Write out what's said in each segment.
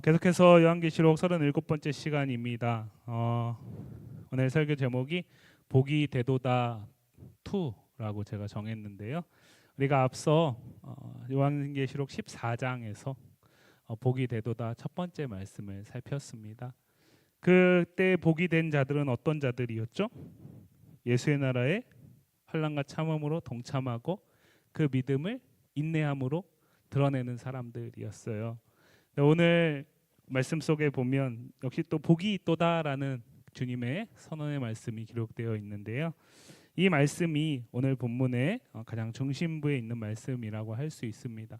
계속해서 요한계시록 37번째 시간입니다. 오늘 설교 제목이 복이 되도다 2라고 제가 정했는데요. 우리가 앞서 요한계시록 14장에서 복이 되도다 첫 번째 말씀을 살폈습니다. 그때 복이 된 자들은 어떤 자들이었죠? 예수의 나라에 환난과 참음으로 동참하고 그 믿음을 인내함으로 드러내는 사람들이었어요. 오늘 말씀 속에 보면 역시 또 복이 있도다라는 주님의 선언의 말씀이 기록되어 있는데요. 이 말씀이 오늘 본문의 가장 중심부에 있는 말씀이라고 할 수 있습니다.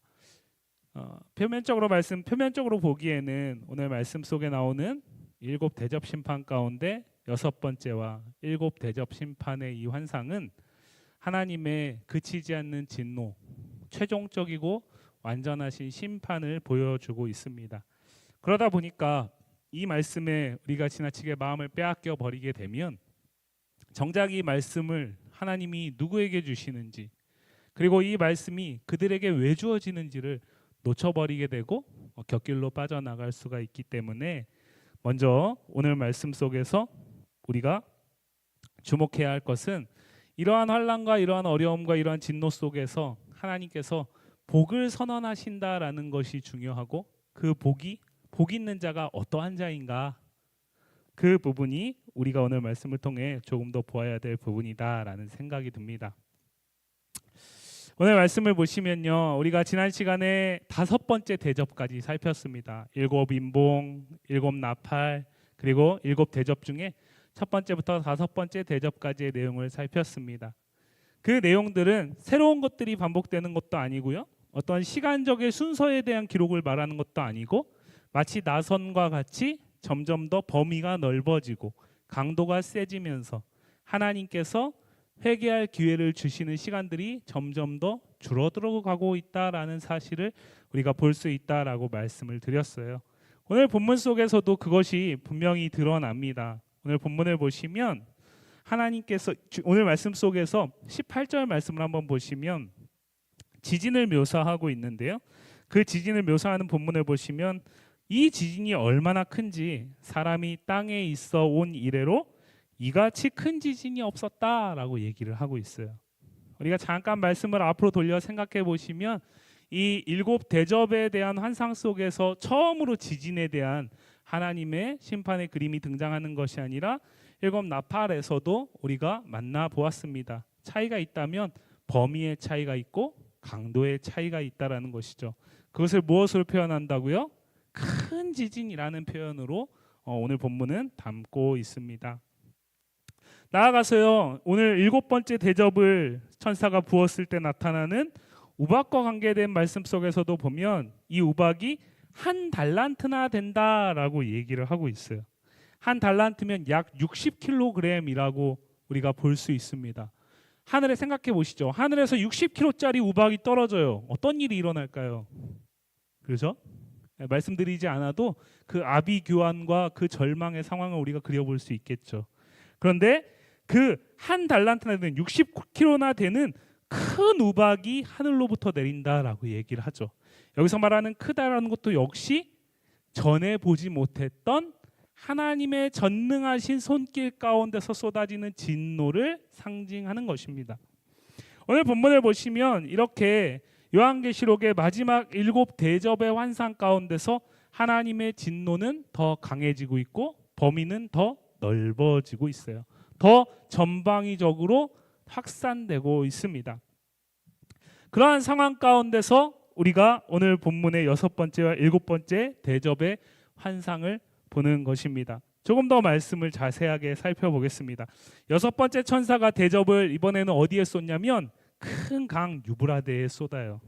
표면적으로 보기에는 오늘 말씀 속에 나오는 7 대접 심판 가운데 6번째와 7 대접 심판의 이 환상은 하나님의 그치지 않는 진노, 최종적이고 완전하신 심판을 보여주고 있습니다. 그러다 보니까 이 말씀에 우리가 지나치게 마음을 빼앗겨 버리게 되면 정작 이 말씀을 하나님이 누구에게 주시는지, 그리고 이 말씀이 그들에게 왜 주어지는지를 놓쳐버리게 되고 곁길로 빠져나갈 수가 있기 때문에 먼저 오늘 말씀 속에서 우리가 주목해야 할 것은 이러한 환난과 이러한 어려움과 이러한 진노 속에서 하나님께서 복을 선언하신다라는 것이 중요하고, 그 복 있는 자가 어떠한 자인가, 그 부분이 우리가 오늘 말씀을 통해 조금 더 보아야 될 부분이다라는 생각이 듭니다. 오늘 말씀을 보시면요, 우리가 지난 시간에 5번째 대접까지 살폈습니다. 7 인봉, 7 나팔, 그리고 7 대접 중에 첫 번째부터 5번째 대접까지의 내용을 살폈습니다. 그 내용들은 새로운 것들이 반복되는 것도 아니고요, 어떤 시간적인 순서에 대한 기록을 말하는 것도 아니고, 마치 나선과 같이 점점 더 범위가 넓어지고 강도가 세지면서 하나님께서 회개할 기회를 주시는 시간들이 점점 더 줄어들어 가고 있다라는 사실을 우리가 볼 수 있다라고 말씀을 드렸어요. 오늘 본문 속에서도 그것이 분명히 드러납니다. 오늘 본문을 보시면 하나님께서 오늘 말씀 속에서 18절 말씀을 한번 보시면 지진을 묘사하고 있는데요. 그 지진을 묘사하는 본문을 보시면 이 지진이 얼마나 큰지 사람이 땅에 있어 온 이래로 이같이 큰 지진이 없었다라고 얘기를 하고 있어요. 우리가 잠깐 말씀을 앞으로 돌려 생각해 보시면 이 7 대접에 대한 환상 속에서 처음으로 지진에 대한 하나님의 심판의 그림이 등장하는 것이 아니라 7 나팔에서도 우리가 만나보았습니다. 차이가 있다면 범위의 차이가 있고 강도의 차이가 있다라는 것이죠. 그것을 무엇으로 표현한다고요? 큰 지진이라는 표현으로 오늘 본문은 담고 있습니다. 나아가서요, 오늘 7번째 대접을 천사가 부었을 때 나타나는 우박과 관계된 말씀 속에서도 보면 이 우박이 1 달란트나 된다라고 얘기를 하고 있어요. 1 달란트면 약 60kg이라고 우리가 볼 수 있습니다. 하늘에 생각해 보시죠. 하늘에서 60kg짜리 우박이 떨어져요. 어떤 일이 일어날까요? 그렇죠? 말씀드리지 않아도 그 아비규환과 그 절망의 상황을 우리가 그려볼 수 있겠죠. 그런데 그 1 달란트나 되는 60kg나 되는 큰 우박이 하늘로부터 내린다라고 얘기를 하죠. 여기서 말하는 크다라는 것도 역시 전에 보지 못했던 하나님의 전능하신 손길 가운데서 쏟아지는 진노를 상징하는 것입니다. 오늘 본문을 보시면 이렇게 요한계시록의 마지막 7 대접의 환상 가운데서 하나님의 진노는 더 강해지고 있고 범위는 더 넓어지고 있어요. 더 전방위적으로 확산되고 있습니다. 그러한 상황 가운데서 우리가 오늘 본문의 6번째와 7번째 대접의 환상을 보는 것입니다. 조금 더 말씀을 자세하게 살펴보겠습니다. 6번째 천사가 대접을 이번에는 어디에 쏟냐면 큰 강 유브라데에 쏟아요.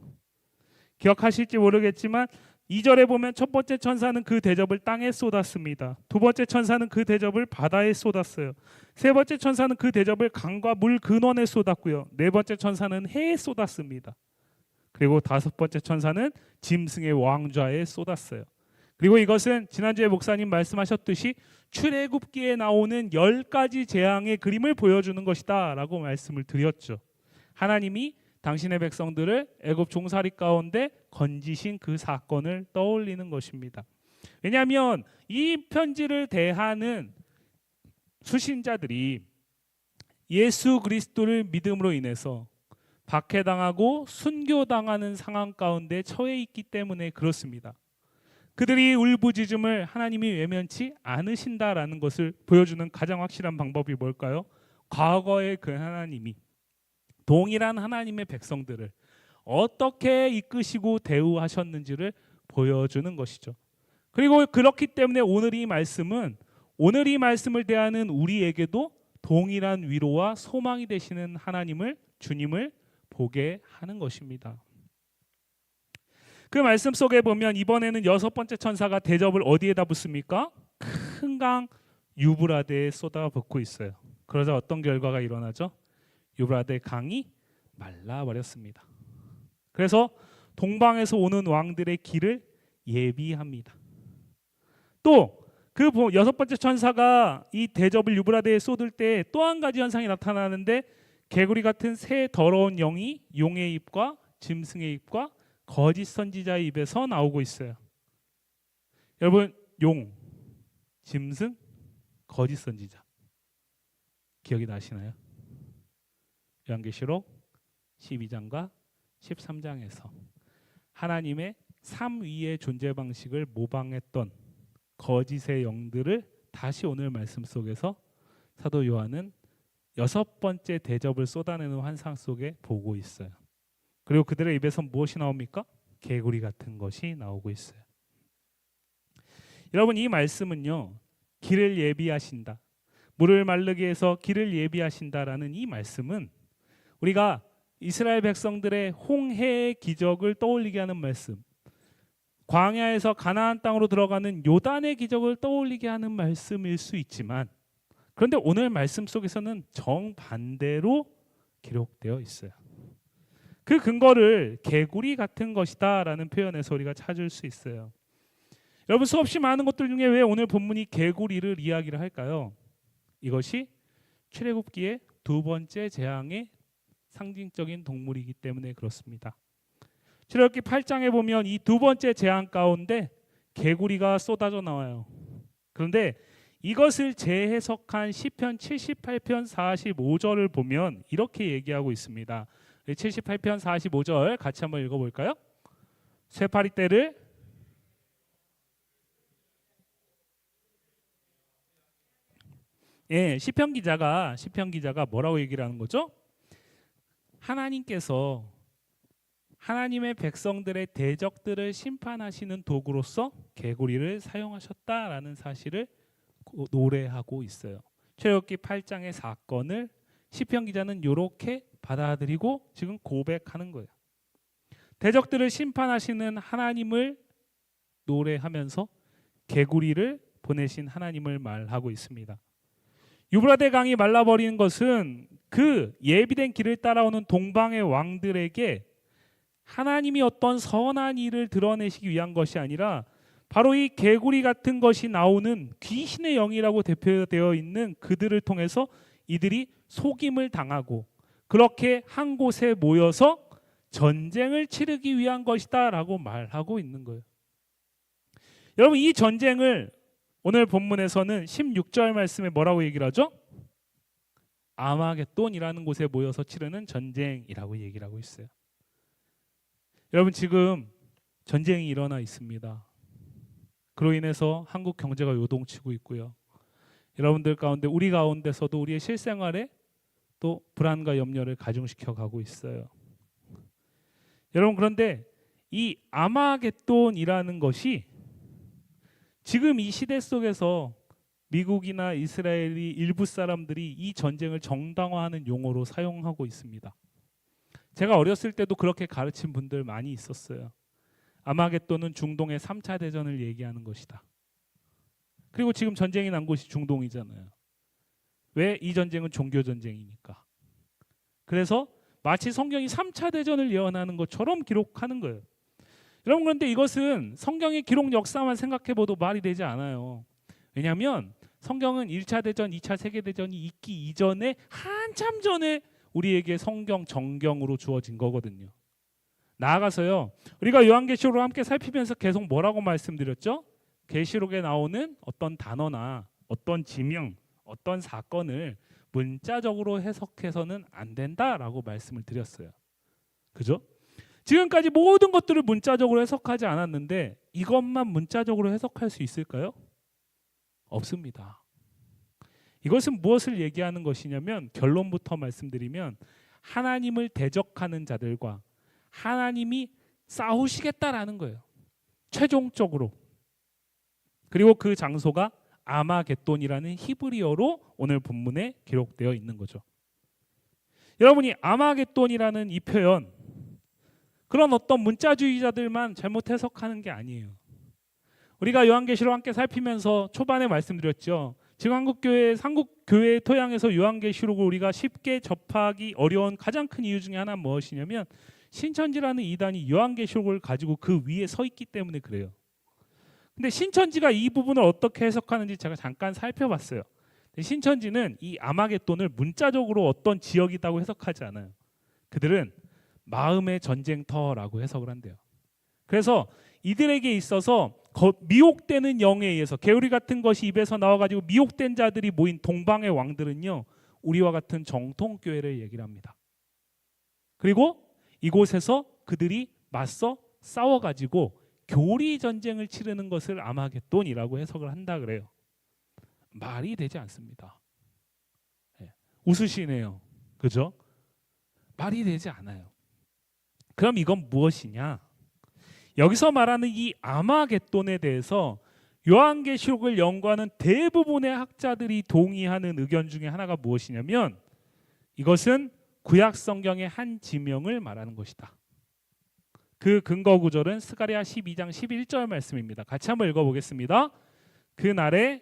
기억하실지 모르겠지만 2절에 보면 첫 번째 천사는 그 대접을 땅에 쏟았습니다. 두 번째 천사는 그 대접을 바다에 쏟았어요. 세 번째 천사는 그 대접을 강과 물 근원에 쏟았고요. 네 번째 천사는 해에 쏟았습니다. 그리고 5번째 천사는 짐승의 왕좌에 쏟았어요. 그리고 이것은 지난주에 목사님 말씀하셨듯이 출애굽기에 나오는 10가지 재앙의 그림을 보여주는 것이다 라고 말씀을 드렸죠. 하나님이 당신의 백성들을 애굽 종살이 가운데 건지신 그 사건을 떠올리는 것입니다. 왜냐하면 이 편지를 대하는 수신자들이 예수 그리스도를 믿음으로 인해서 박해당하고 순교당하는 상황 가운데 처해 있기 때문에 그렇습니다. 그들이 울부짖음을 하나님이 외면치 않으신다라는 것을 보여주는 가장 확실한 방법이 뭘까요? 과거의 그 하나님이 동일한 하나님의 백성들을 어떻게 이끄시고 대우하셨는지를 보여주는 것이죠. 그리고 그렇기 때문에 오늘 이 말씀을 대하는 우리에게도 동일한 위로와 소망이 되시는 하나님을, 주님을 보게 하는 것입니다. 그 말씀 속에 보면 이번에는 6번째 천사가 대접을 어디에다 붓습니까? 큰 강 유브라데에 쏟아붓고 있어요. 그러자 어떤 결과가 일어나죠? 유브라데 강이 말라버렸습니다. 그래서 동방에서 오는 왕들의 길을 예비합니다. 또 그 6번째 천사가 이 대접을 유브라데에 쏟을 때 또 한 가지 현상이 나타나는데, 개구리 같은 새 더러운 영이 용의 입과 짐승의 입과 거짓 선지자의 입에서 나오고 있어요. 여러분, 용, 짐승, 거짓 선지자 기억이 나시나요? 요한계시록 12장과 13장에서 하나님의 삼위의 존재 방식을 모방했던 거짓의 영들을 다시 오늘 말씀 속에서 사도 요한은 6번째 대접을 쏟아내는 환상 속에 보고 있어요. 그리고 그들의 입에서 무엇이 나옵니까? 개구리 같은 것이 나오고 있어요. 여러분, 이 말씀은요, 길을 예비하신다, 물을 마르게 해서 길을 예비하신다라는 이 말씀은 우리가 이스라엘 백성들의 홍해의 기적을 떠올리게 하는 말씀, 광야에서 가나안 땅으로 들어가는 요단의 기적을 떠올리게 하는 말씀일 수 있지만, 그런데 오늘 말씀 속에서는 정반대로 기록되어 있어요. 그 근거를 개구리 같은 것이다 라는 표현에서 우리가 찾을 수 있어요. 여러분, 수없이 많은 것들 중에 왜 오늘 본문이 개구리를 이야기를 할까요? 이것이 출애굽기의 2번째 재앙의 상징적인 동물이기 때문에 그렇습니다. 출애굽기 8장에 보면 이 2번째 재앙 가운데 개구리가 쏟아져 나와요. 그런데 이것을 재해석한 시편 78편 45절을 보면 이렇게 얘기하고 있습니다. 78편 45절 같이 한번 읽어볼까요? 쇠파리 떼를 시편 기자가 뭐라고 얘기를 하는 거죠? 하나님께서 하나님의 백성들의 대적들을 심판하시는 도구로서 개구리를 사용하셨다라는 사실을 노래하고 있어요. 출애굽기 8장의 사건을 시편 기자는 이렇게 받아들이고 지금 고백하는 거예요. 대적들을 심판하시는 하나님을 노래하면서 개구리를 보내신 하나님을 말하고 있습니다. 유브라데 강이 말라버리는 것은 그 예비된 길을 따라오는 동방의 왕들에게 하나님이 어떤 선한 일을 드러내시기 위한 것이 아니라 바로 이 개구리 같은 것이 나오는 귀신의 영이라고 대표되어 있는 그들을 통해서 이들이 속임을 당하고 그렇게 한 곳에 모여서 전쟁을 치르기 위한 것이다 라고 말하고 있는 거예요. 여러분, 이 전쟁을 오늘 본문에서는 16절 말씀에 뭐라고 얘기를 하죠? 아마겟돈이라는 곳에 모여서 치르는 전쟁이라고 얘기를 하고 있어요. 여러분, 지금 전쟁이 일어나 있습니다. 그로 인해서 한국 경제가 요동치고 있고요. 여러분들 가운데, 우리 가운데서도 우리의 실생활에 또 불안과 염려를 가중시켜 가고 있어요. 여러분, 그런데 이 아마겟돈이라는 것이 지금 이 시대 속에서 미국이나 이스라엘이 일부 사람들이 이 전쟁을 정당화하는 용어로 사용하고 있습니다. 제가 어렸을 때도 그렇게 가르친 분들 많이 있었어요. 아마겟돈은 중동의 3차 대전을 얘기하는 것이다. 그리고 지금 전쟁이 난 곳이 중동이잖아요. 왜? 이 전쟁은 종교 전쟁이니까. 그래서 마치 성경이 3차 대전을 예언하는 것처럼 기록하는 거예요. 여러분, 그런데 이것은 성경의 기록 역사만 생각해봐도 말이 되지 않아요. 왜냐하면 성경은 1차 대전, 2차 세계대전이 있기 이전에 한참 전에 우리에게 성경 정경으로 주어진 거거든요. 나아가서요, 우리가 요한계시록을 함께 살피면서 계속 뭐라고 말씀드렸죠? 계시록에 나오는 어떤 단어나 어떤 지명, 어떤 사건을 문자적으로 해석해서는 안 된다라고 말씀을 드렸어요. 그죠? 지금까지 모든 것들을 문자적으로 해석하지 않았는데 이것만 문자적으로 해석할 수 있을까요? 없습니다. 이것은 무엇을 얘기하는 것이냐면 결론부터 말씀드리면 하나님을 대적하는 자들과 하나님이 싸우시겠다라는 거예요. 최종적으로. 그리고 그 장소가 아마겟돈이라는 히브리어로 오늘 본문에 기록되어 있는 거죠. 여러분이 아마겟돈이라는 이 표현, 그런 어떤 문자주의자들만 잘못 해석하는 게 아니에요. 우리가 요한계시록 함께 살피면서 초반에 말씀드렸죠. 지금 한국교회의 토양에서 요한계시록을 우리가 쉽게 접하기 어려운 가장 큰 이유 중에 하나는 무엇이냐면 신천지라는 이단이 요한계시록을 가지고 그 위에 서 있기 때문에 그래요. 근데 신천지가 이 부분을 어떻게 해석하는지 제가 잠깐 살펴봤어요. 신천지는 이 아마겟돈을 문자적으로 어떤 지역이라고 해석하지 않아요. 그들은 마음의 전쟁터라고 해석을 한대요. 그래서 이들에게 있어서 미혹되는 영에 의해서 개우리 같은 것이 입에서 나와가지고 미혹된 자들이 모인 동방의 왕들은요, 우리와 같은 정통교회를 얘기를 합니다. 그리고 이곳에서 그들이 맞서 싸워가지고 교리 전쟁을 치르는 것을 아마겟돈이라고 해석을 한다 그래요. 말이 되지 않습니다. 웃으시네요. 그죠? 말이 되지 않아요. 그럼 이건 무엇이냐? 여기서 말하는 이 아마겟돈에 대해서 요한계시록을 연구하는 대부분의 학자들이 동의하는 의견 중에 하나가 무엇이냐면 이것은 구약 성경의 한 지명을 말하는 것이다. 그 근거 구절은 스가랴 12장 11절 말씀입니다. 같이 한번 읽어보겠습니다. 그날에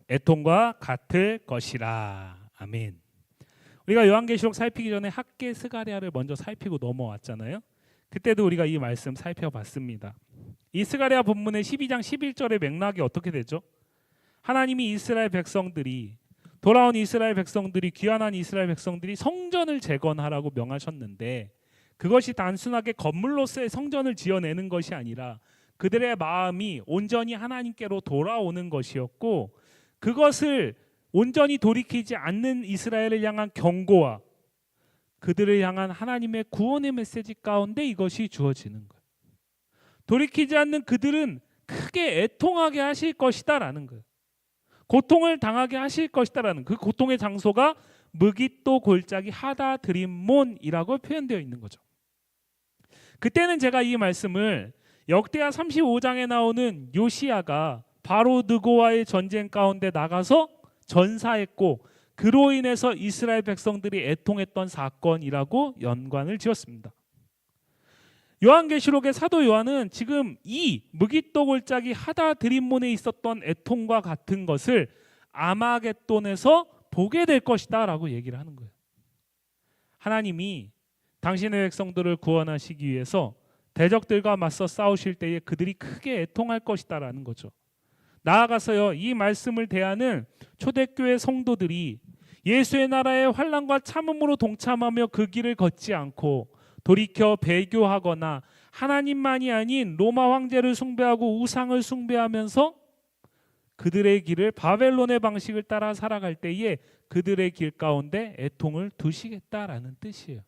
애통과 같을 것이라. 아멘. 우리가 요한계시록 살피기 전에 학계 스가랴를 먼저 살피고 넘어왔잖아요. 그때도 우리가 이 말씀 살펴봤습니다. 이 스가랴 본문의 12장 11절의 맥락이 어떻게 되죠? 하나님이 이스라엘 백성들이 돌아온 이스라엘 백성들이 귀환한 이스라엘 백성들이 성전을 재건하라고 명하셨는데 그것이 단순하게 건물로서의 성전을 지어내는 것이 아니라 그들의 마음이 온전히 하나님께로 돌아오는 것이었고 그것을 온전히 돌이키지 않는 이스라엘을 향한 경고와 그들을 향한 하나님의 구원의 메시지 가운데 이것이 주어지는 거예요. 돌이키지 않는 그들은 크게 애통하게 하실 것이다라는 거예요. 고통을 당하게 하실 것이다라는 그 고통의 장소가 무깃도 골짜기 하다드림몬이라고 표현되어 있는 거죠. 그때는 제가 이 말씀을 역대하 35장에 나오는 요시야가 바로 느고와의 전쟁 가운데 나가서 전사했고 그로 인해서 이스라엘 백성들이 애통했던 사건이라고 연관을 지었습니다. 요한계시록의 사도 요한은 지금 이 무깃도 골짜기 하다드림몬에 있었던 애통과 같은 것을 아마겟돈에서 보게 될 것이다 라고 얘기를 하는 거예요. 하나님이 당신의 백성들을 구원하시기 위해서 대적들과 맞서 싸우실 때에 그들이 크게 애통할 것이다 라는 거죠. 나아가서요, 이 말씀을 대하는 초대교회 성도들이 예수의 나라의 환난과 참음으로 동참하며 그 길을 걷지 않고 돌이켜 배교하거나 하나님만이 아닌 로마 황제를 숭배하고 우상을 숭배하면서 그들의 길을 바벨론의 방식을 따라 살아갈 때에 그들의 길 가운데 애통을 두시겠다라는 뜻이에요.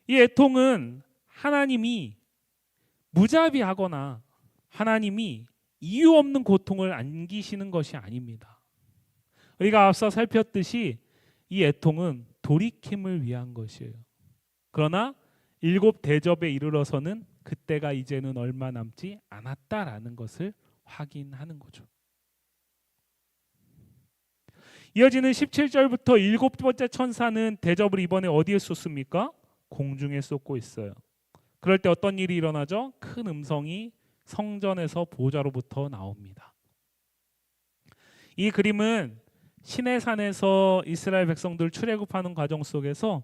이 애통은 하나님이 무자비하거나 하나님이 이유 없는 고통을 안기시는 것이 아닙니다. 우리가 앞서 살폈듯이 이 애통은 돌이킴을 위한 것이에요. 그러나 7 대접에 이르러서는 그때가 이제는 얼마 남지 않았다라는 것을 확인하는 거죠. 이어지는 17절부터 7번째 천사는 대접을 이번에 어디에 쏟습니까? 공중에 쏟고 있어요. 그럴 때 어떤 일이 일어나죠? 큰 음성이 성전에서 보좌로부터 나옵니다. 이 그림은 시내산에서 이스라엘 백성들 출애굽하는 과정 속에서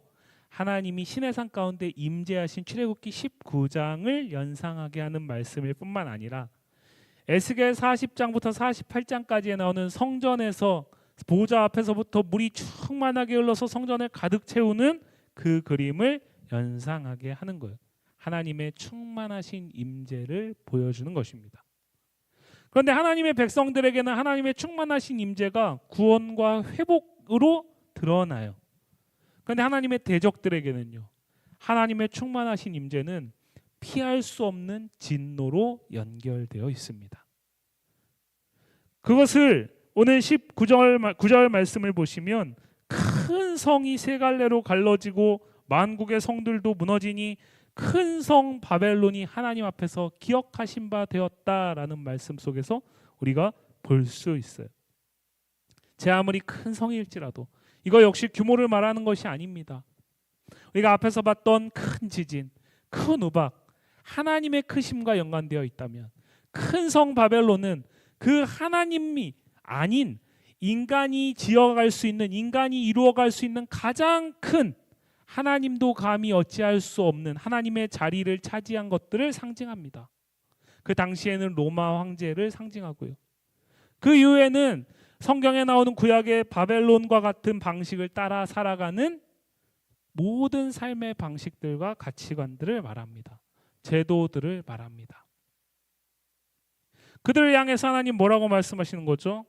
하나님이 시내산 가운데 임재하신 출애굽기 19장을 연상하게 하는 말씀일 뿐만 아니라 에스겔 40장부터 48장까지에 나오는 성전에서 보좌 앞에서부터 물이 충만하게 흘러서 성전을 가득 채우는 그 그림을 연상하게 하는 거예요. 하나님의 충만하신 임재를 보여주는 것입니다. 그런데 하나님의 백성들에게는 하나님의 충만하신 임재가 구원과 회복으로 드러나요. 그런데 하나님의 대적들에게는요, 하나님의 충만하신 임재는 피할 수 없는 진노로 연결되어 있습니다. 그것을 오늘 19절 말씀을 보시면 큰 성이 세 갈래로 갈라지고 만국의 성들도 무너지니 큰 성 바벨론이 하나님 앞에서 기억하신 바 되었다라는 말씀 속에서 우리가 볼 수 있어요. 제 아무리 큰 성일지라도 이거 역시 규모를 말하는 것이 아닙니다. 우리가 앞에서 봤던 큰 지진, 큰 우박, 하나님의 크심과 연관되어 있다면 큰 성 바벨론은 그 하나님이 아닌 인간이 지어갈 수 있는, 인간이 이루어갈 수 있는 가장 큰, 하나님도 감히 어찌할 수 없는 하나님의 자리를 차지한 것들을 상징합니다. 그 당시에는 로마 황제를 상징하고요. 그 이후에는 성경에 나오는 구약의 바벨론과 같은 방식을 따라 살아가는 모든 삶의 방식들과 가치관들을 말합니다. 제도들을 말합니다. 그들을 향해서 하나님 뭐라고 말씀하시는 거죠?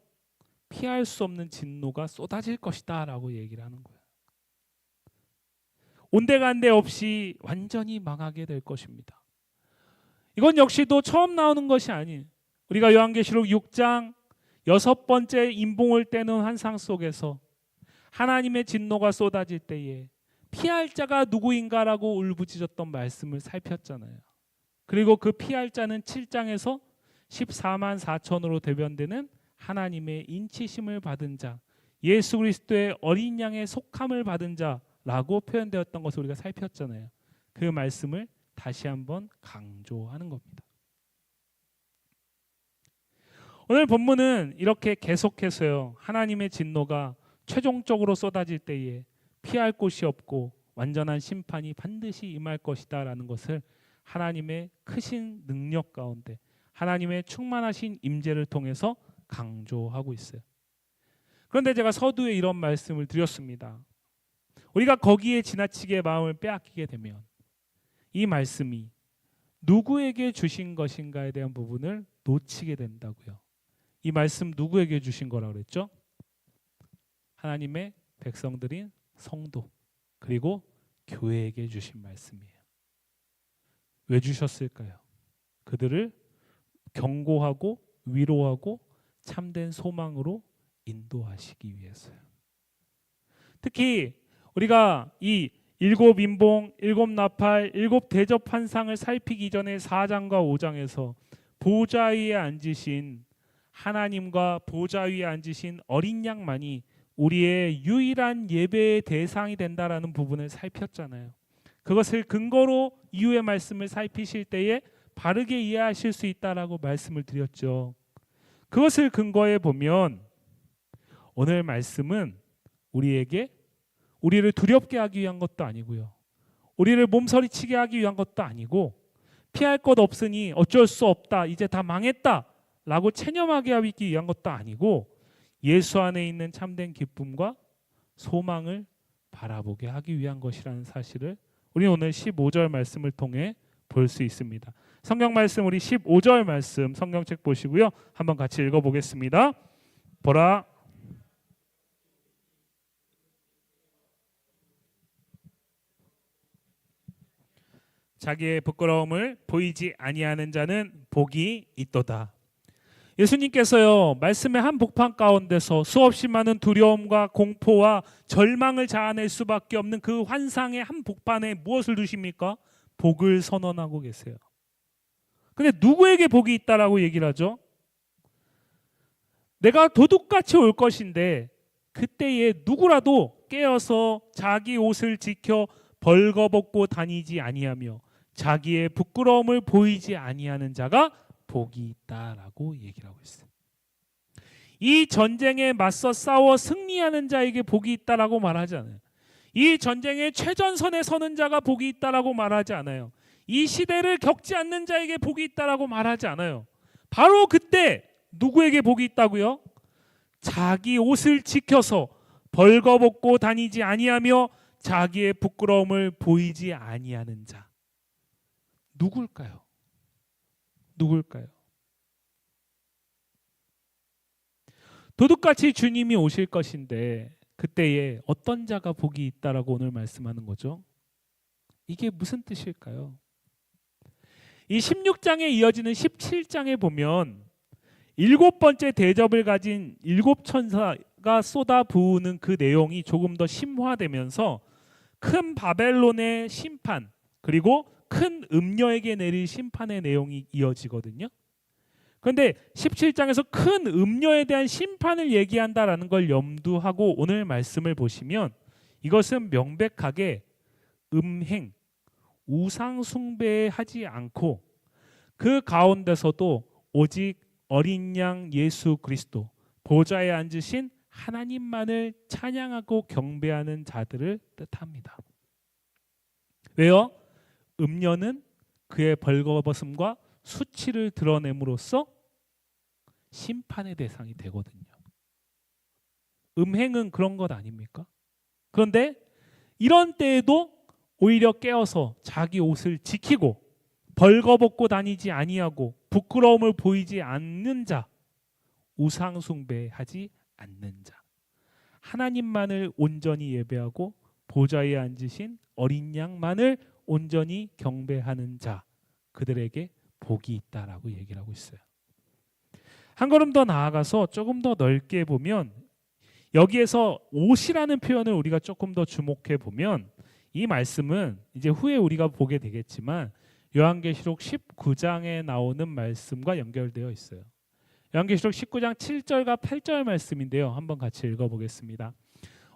피할 수 없는 진노가 쏟아질 것이다 라고 얘기를 하는 거예요. 온데간데 없이 완전히 망하게 될 것입니다. 이건 역시도 처음 나오는 것이 아니에요. 우리가 요한계시록 6장 6번째 인봉을 떼는 환상 속에서 하나님의 진노가 쏟아질 때에 피할 자가 누구인가라고 울부짖었던 말씀을 살폈잖아요. 그리고 그 피할 자는 7장에서 14만 4천으로 대변되는 하나님의 인치심을 받은 자, 예수 그리스도의 어린 양의 속함을 받은 자라고 표현되었던 것을 우리가 살폈잖아요. 그 말씀을 다시 한번 강조하는 겁니다. 오늘 본문은 이렇게 계속해서요, 하나님의 진노가 최종적으로 쏟아질 때에 피할 곳이 없고 완전한 심판이 반드시 임할 것이다 라는 것을 하나님의 크신 능력 가운데 하나님의 충만하신 임재를 통해서 강조하고 있어요. 그런데 제가 서두에 이런 말씀을 드렸습니다. 우리가 거기에 지나치게 마음을 빼앗기게 되면 이 말씀이 누구에게 주신 것인가에 대한 부분을 놓치게 된다고요. 이 말씀 누구에게 주신 거라고 그랬죠? 하나님의 백성들인 성도 그리고 교회에게 주신 말씀이에요. 왜 주셨을까요? 그들을 경고하고 위로하고 참된 소망으로 인도하시기 위해서요. 특히 우리가 이 7인봉, 7나팔, 7대접 환상을 살피기 전에 4장과 5장에서 보좌 위에 앉으신 하나님과 보좌 위에 앉으신 어린 양만이 우리의 유일한 예배의 대상이 된다라는 부분을 살폈잖아요. 그것을 근거로 이후의 말씀을 살피실 때에 바르게 이해하실 수 있다라고 말씀을 드렸죠. 그것을 근거해 보면 오늘 말씀은 우리를 두렵게 하기 위한 것도 아니고요. 우리를 몸서리치게 하기 위한 것도 아니고 피할 것 없으니 어쩔 수 없다. 이제 다 망했다. 라고 체념하게 하기 위한 것도 아니고 예수 안에 있는 참된 기쁨과 소망을 바라보게 하기 위한 것이라는 사실을 우리 오늘 15절 말씀을 통해 볼 수 있습니다. 성경 말씀 우리 15절 말씀 성경책 보시고요. 한번 같이 읽어보겠습니다. 보라 자기의 부끄러움을 보이지 아니하는 자는 복이 있도다. 예수님께서요 말씀의 한 복판 가운데서 수없이 많은 두려움과 공포와 절망을 자아낼 수밖에 없는 그 환상의 한 복판에 무엇을 두십니까? 복을 선언하고 계세요. 근데 누구에게 복이 있다라고 얘기를 하죠? 내가 도둑같이 올 것인데 그때에 누구라도 깨어서 자기 옷을 지켜 벌거벗고 다니지 아니하며 자기의 부끄러움을 보이지 아니하는 자가 복이 있다라고 얘기를 하고 있어요. 이 전쟁에 맞서 싸워 승리하는 자에게 복이 있다라고 말하지 않아요. 이 전쟁의 최전선에 서는 자가 복이 있다라고 말하지 않아요. 이 시대를 겪지 않는 자에게 복이 있다라고 말하지 않아요. 바로 그때 누구에게 복이 있다고요? 자기 옷을 지켜서 벌거벗고 다니지 아니하며 자기의 부끄러움을 보이지 아니하는 자. 누굴까요? 누굴까요? 도둑같이 주님이 오실 것인데 그때에 어떤 자가 복이 있다라고 오늘 말씀하는 거죠? 이게 무슨 뜻일까요? 이 16장에 이어지는 17장에 보면 일곱 번째 대접을 가진 일곱 천사가 쏟아부으는 그 내용이 조금 더 심화되면서 큰 바벨론의 심판 그리고 큰 음녀에게 내릴 심판의 내용이 이어지거든요. 그런데 17장에서 큰 음녀에 대한 심판을 얘기한다라는 걸 염두하고 오늘 말씀을 보시면 이것은 명백하게 음행, 우상 숭배하지 않고 그 가운데서도 오직 어린 양 예수 그리스도 보좌에 앉으신 하나님만을 찬양하고 경배하는 자들을 뜻합니다. 왜요? 음녀는 그의 벌거벗음과 수치를 드러냄으로써 심판의 대상이 되거든요. 음행은 그런 것 아닙니까? 그런데 이런 때에도 오히려 깨어서 자기 옷을 지키고 벌거벗고 다니지 아니하고 부끄러움을 보이지 않는 자, 우상 숭배하지 않는 자, 하나님만을 온전히 예배하고 보좌에 앉으신 어린 양만을 온전히 경배하는 자, 그들에게 복이 있다라고 얘기를 하고 있어요. 한 걸음 더 나아가서 조금 더 넓게 보면 여기에서 옷이라는 표현을 우리가 조금 더 주목해 보면 이 말씀은 이제 후에 우리가 보게 되겠지만 요한계시록 19장에 나오는 말씀과 연결되어 있어요. 요한계시록 19장 7절과 8절 말씀인데요. 한번 같이 읽어보겠습니다.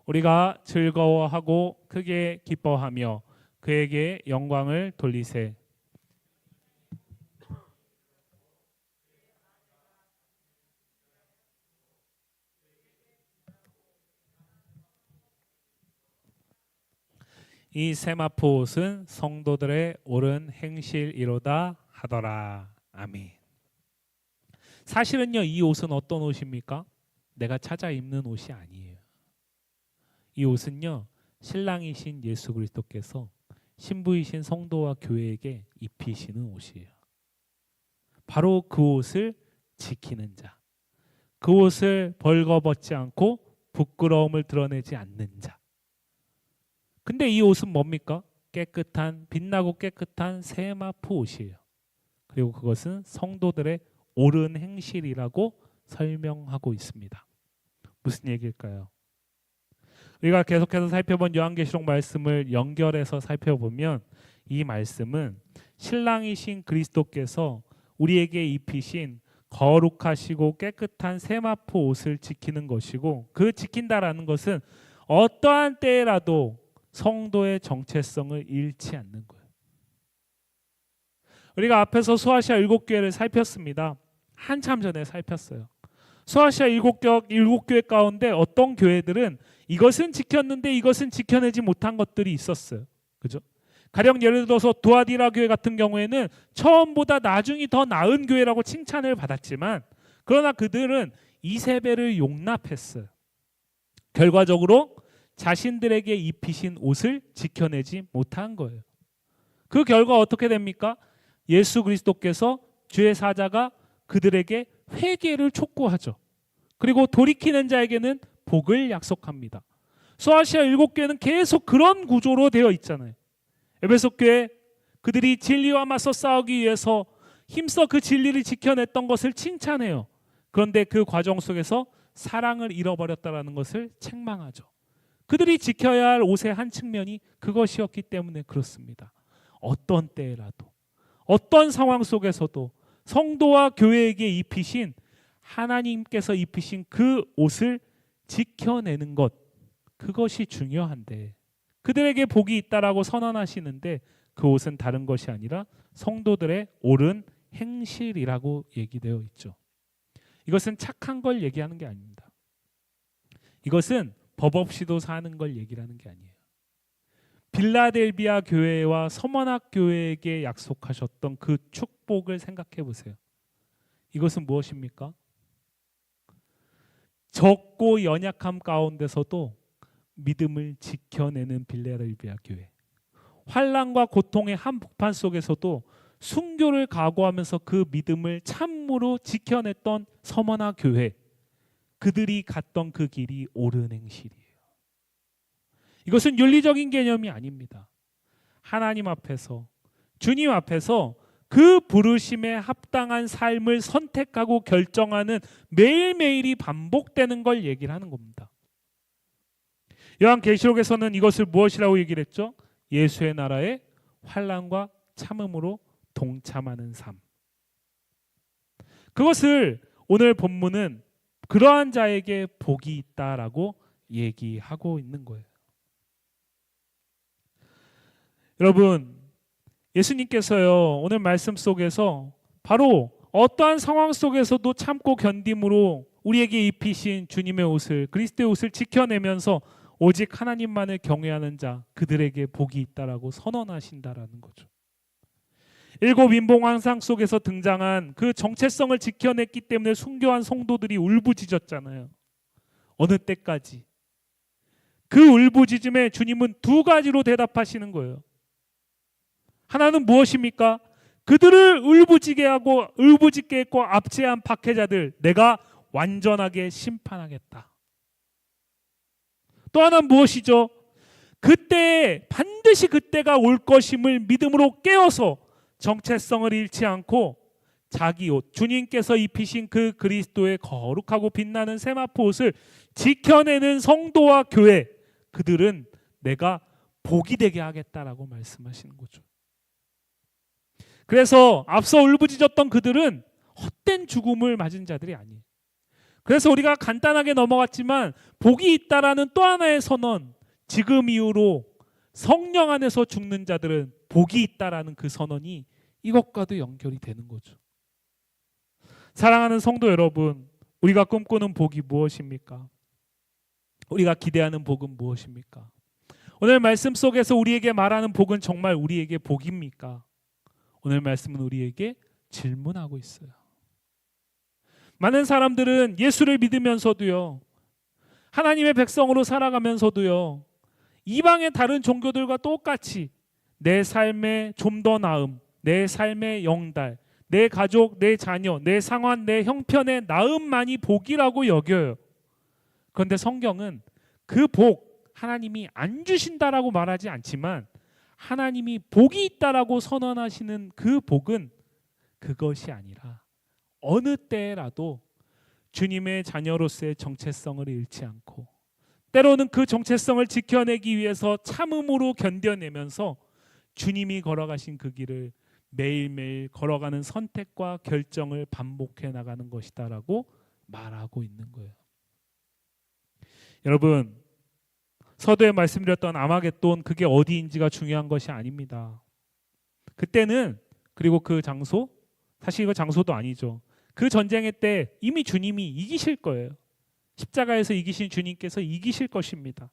우리가 즐거워하고 크게 기뻐하며 그에게 영광을 돌리세. 이 세마포 옷은 성도들의 옳은 행실이로다 하더라. 아멘. 사실은요, 이 옷은 어떤 옷입니까? 내가 찾아 입는 옷이 아니에요. 이 옷은요, 신랑이신 예수 그리스도께서 신부이신 성도와 교회에게 입히시는 옷이에요. 바로 그 옷을 지키는 자, 그 옷을 벌거벗지 않고 부끄러움을 드러내지 않는 자. 근데 이 옷은 뭡니까? 깨끗한, 빛나고 깨끗한 세마포 옷이에요. 그리고 그것은 성도들의 옳은 행실이라고 설명하고 있습니다. 무슨 얘기일까요? 우리가 계속해서 살펴본 요한계시록 말씀을 연결해서 살펴보면 이 말씀은 신랑이신 그리스도께서 우리에게 입히신 거룩하시고 깨끗한 세마포 옷을 지키는 것이고, 그 지킨다라는 것은 어떠한 때라도 성도의 정체성을 잃지 않는 거예요. 우리가 앞에서 소아시아 7교회를 살폈습니다. 한참 전에 살폈어요. 소아시아 7교회 가운데 어떤 교회들은 이것은 지켰는데 이것은 지켜내지 못한 것들이 있었어요. 그죠? 가령 예를 들어서 두아디라 교회 같은 경우에는 처음보다 나중이 더 나은 교회라고 칭찬을 받았지만, 그러나 그들은 이세벨을 용납했어요. 결과적으로 자신들에게 입히신 옷을 지켜내지 못한 거예요. 그 결과 어떻게 됩니까? 예수 그리스도께서 주의 사자가 그들에게 회개를 촉구하죠. 그리고 돌이키는 자에게는 복을 약속합니다. 소아시아 7교회는 계속 그런 구조로 되어 있잖아요. 에베소 교회, 그들이 진리와 맞서 싸우기 위해서 힘써 그 진리를 지켜냈던 것을 칭찬해요. 그런데 그 과정 속에서 사랑을 잃어버렸다는 것을 책망하죠. 그들이 지켜야 할 옷의 한 측면이 그것이었기 때문에 그렇습니다. 어떤 때라도, 어떤 상황 속에서도 성도와 교회에게 입히신, 하나님께서 입히신 그 옷을 지켜내는 것, 그것이 중요한데, 그들에게 복이 있다라고 선언하시는데 그 옷은 다른 것이 아니라 성도들의 옳은 행실이라고 얘기되어 있죠. 이것은 착한 걸 얘기하는 게 아닙니다. 이것은 법 없이도 사는 걸 얘기하는 게 아니에요. 빌라델비아 교회와 서머낙 교회에게 약속하셨던 그 축복을 생각해 보세요. 이것은 무엇입니까? 적고 연약함 가운데서도 믿음을 지켜내는 빌레르비아 교회, 환난과 고통의 한복판 속에서도 순교를 각오하면서 그 믿음을 참으로 지켜냈던 서머나 교회, 그들이 갔던 그 길이 옳은 행실이에요. 이것은 윤리적인 개념이 아닙니다. 하나님 앞에서, 주님 앞에서 그 부르심에 합당한 삶을 선택하고 결정하는 매일매일이 반복되는 걸 얘기를 하는 겁니다. 요한계시록에서는 이것을 무엇이라고 얘기를 했죠? 예수의 나라의 환난과 참음으로 동참하는 삶. 그것을 오늘 본문은 그러한 자에게 복이 있다라고 얘기하고 있는 거예요. 여러분, 예수님께서요, 오늘 말씀 속에서 바로 어떠한 상황 속에서도 참고 견딤으로 우리에게 입히신 주님의 옷을, 그리스도의 옷을 지켜내면서 오직 하나님만을 경외하는 자, 그들에게 복이 있다라고 선언하신다라는 거죠. 일곱 인봉환상 속에서 등장한 그 정체성을 지켜냈기 때문에 순교한 성도들이 울부짖었잖아요. 어느 때까지? 그 울부짖음에 주님은 두 가지로 대답하시는 거예요. 하나는 무엇입니까? 그들을 울부짖게 했고 압제한 박해자들 내가 완전하게 심판하겠다. 또 하나는 무엇이죠? 그때 반드시 그때가 올 것임을 믿음으로 깨어서 정체성을 잃지 않고 자기 옷, 주님께서 입히신 그 그리스도의 거룩하고 빛나는 세마포 옷을 지켜내는 성도와 교회, 그들은 내가 복이 되게 하겠다라고 말씀하시는 거죠. 그래서 앞서 울부짖었던 그들은 헛된 죽음을 맞은 자들이 아니에요. 그래서 우리가 간단하게 넘어갔지만 복이 있다라는 또 하나의 선언, 지금 이후로 성령 안에서 죽는 자들은 복이 있다라는 그 선언이 이것과도 연결이 되는 거죠. 사랑하는 성도 여러분, 우리가 꿈꾸는 복이 무엇입니까? 우리가 기대하는 복은 무엇입니까? 오늘 말씀 속에서 우리에게 말하는 복은 정말 우리에게 복입니까? 오늘 말씀은 우리에게 질문하고 있어요. 많은 사람들은 예수를 믿으면서도요, 하나님의 백성으로 살아가면서도요, 이방의 다른 종교들과 똑같이 내 삶에 좀 더 나음, 내 삶의 영달, 내 가족, 내 자녀, 내 상황, 내 형편의 나음만이 복이라고 여겨요. 그런데 성경은 그 복 하나님이 안 주신다라고 말하지 않지만 하나님이 복이 있다라고 선언하시는 그 복은 그것이 아니라 어느 때라도 주님의 자녀로서의 정체성을 잃지 않고 때로는 그 정체성을 지켜내기 위해서 참음으로 견뎌내면서 주님이 걸어가신 그 길을 매일매일 걸어가는 선택과 결정을 반복해 나가는 것이다라고 말하고 있는 거예요. 여러분, 서두에 말씀드렸던 아마겟돈, 그게 어디인지가 중요한 것이 아닙니다. 그때는, 그리고 그 장소, 사실 이거 장소도 아니죠. 그 전쟁의 때 이미 주님이 이기실 거예요. 십자가에서 이기신 주님께서 이기실 것입니다.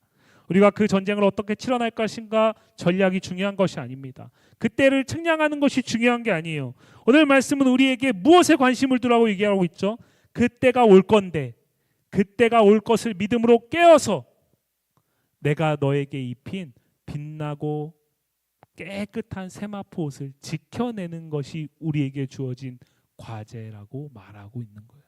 우리가 그 전쟁을 어떻게 치러날 것인가 전략이 중요한 것이 아닙니다. 그때를 측량하는 것이 중요한 게 아니에요. 오늘 말씀은 우리에게 무엇에 관심을 두라고 얘기하고 있죠? 그때가 올 건데, 그때가 올 것을 믿음으로 깨어서 내가 너에게 입힌 빛나고 깨끗한 세마포 옷을 지켜내는 것이 우리에게 주어진 과제라고 말하고 있는 거예요.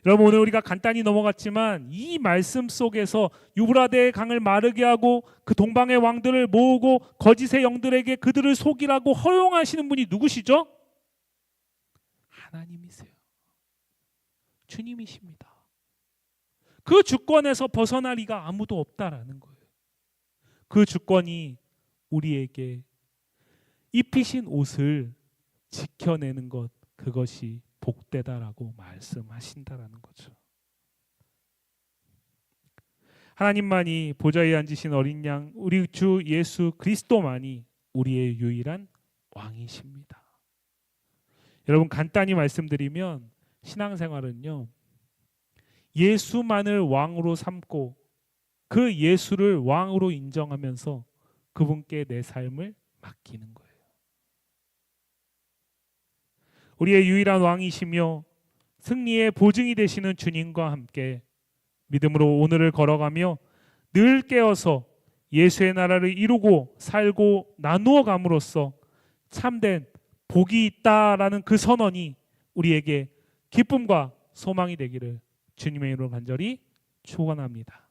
여러분, 오늘 우리가 간단히 넘어갔지만 이 말씀 속에서 유브라데의 강을 마르게 하고 그 동방의 왕들을 모으고 거짓의 영들에게 그들을 속이라고 허용하시는 분이 누구시죠? 하나님이세요. 주님이십니다. 그 주권에서 벗어날 이가 아무도 없다라는 거예요. 그 주권이 우리에게 입히신 옷을 지켜내는 것, 그것이 복되다라고 말씀하신다라는 거죠. 하나님만이 보좌에 앉으신 어린 양, 우리 주 예수 그리스도만이 우리의 유일한 왕이십니다. 여러분, 간단히 말씀드리면 신앙생활은요, 예수만을 왕으로 삼고 그 예수를 왕으로 인정하면서 그분께 내 삶을 맡기는 거예요. 우리의 유일한 왕이시며 승리의 보증이 되시는 주님과 함께 믿음으로 오늘을 걸어가며 늘 깨어서 예수의 나라를 이루고 살고 나누어 감으로써 참된 복이 있다라는 그 선언이 우리에게 기쁨과 소망이 되기를 주님의 이름으로 간절히 축원합니다.